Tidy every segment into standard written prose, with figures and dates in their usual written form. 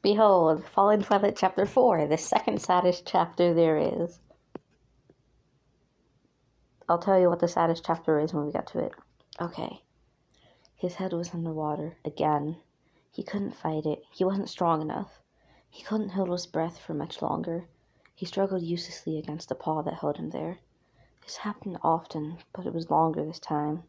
Behold, Fallen Twilight Chapter 4, the second saddest chapter there is. I'll tell you what the saddest chapter is when we get to it. Okay. His head was underwater, again. He couldn't fight it. He wasn't strong enough. He couldn't hold his breath for much longer. He struggled uselessly against the paw that held him there. This happened often, but it was longer this time.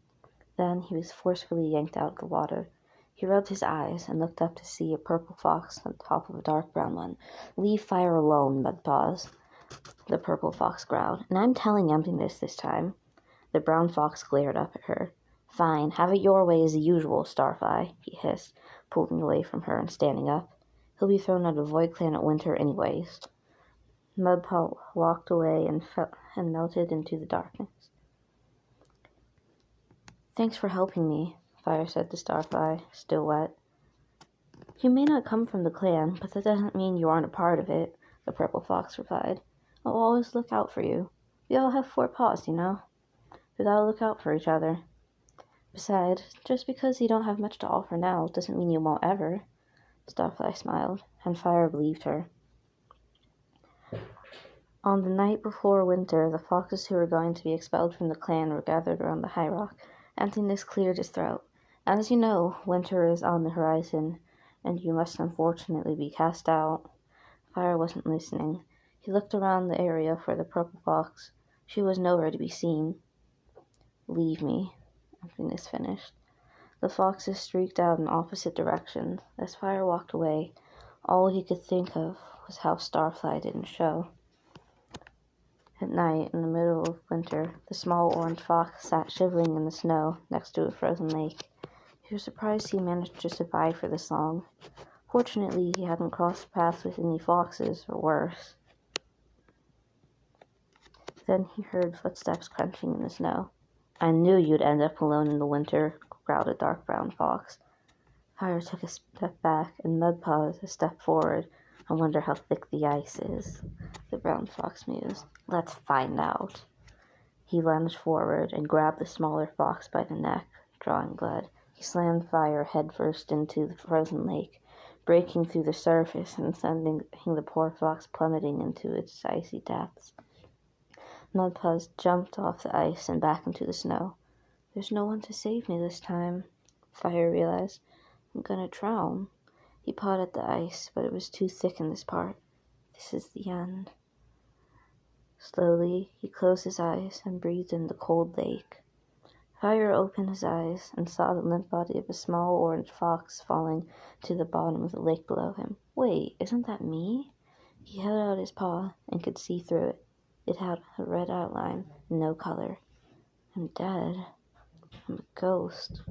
Then he was forcefully yanked out of the water. He rubbed his eyes and looked up to see a purple fox on top of a dark brown one. "Leave fire alone, Mudpaws," the purple fox growled. "And I'm telling emptiness this time." The brown fox glared up at her. "Fine, have it your way as usual, Starfly," he hissed, pulling away from her and standing up. "He'll be thrown out of Void Clan at winter anyways." Mudpaw walked away and melted into the darkness. "Thanks for helping me," Fire said to Starfly, still wet. "You may not come from the clan, but that doesn't mean you aren't a part of it," the purple fox replied. "I'll always look out for you. We all have 4 paws, you know. We gotta look out for each other. Besides, just because you don't have much to offer now doesn't mean you won't ever." Starfly smiled, and Fire believed her. On the night before winter, the foxes who were going to be expelled from the clan were gathered around the high rock. Emptiness cleared his throat. "As you know, winter is on the horizon, and you must unfortunately be cast out." Fire wasn't listening. He looked around the area for the purple fox. She was nowhere to be seen. "Leave me," Emptiness finished. The foxes streaked out in opposite directions. As Fire walked away, all he could think of was how Starfly didn't show. At night, in the middle of winter, the small orange fox sat shivering in the snow next to a frozen lake. He was surprised he managed to survive for this long. Fortunately, he hadn't crossed paths with any foxes, or worse. Then he heard footsteps crunching in the snow. "I knew you'd end up alone in the winter," growled a dark brown fox. Fire took a step back, and Mudpaws a step forward. "I wonder how thick the ice is," the brown fox mused. "Let's find out." He lunged forward and grabbed the smaller fox by the neck, drawing blood. He slammed Fire headfirst into the frozen lake, breaking through the surface and sending the poor fox plummeting into its icy depths. Mudpaws jumped off the ice and back into the snow. "There's no one to save me this time," Fire realized. "I'm gonna drown." He pawed at the ice, but it was too thick in this part. This is the end. Slowly, he closed his eyes and breathed in the cold lake. Fire opened his eyes and saw the limp body of a small orange fox falling to the bottom of the lake below him. "Wait, isn't that me?" He held out his paw and could see through it. It had a red outline, no color. "I'm dead. I'm a ghost."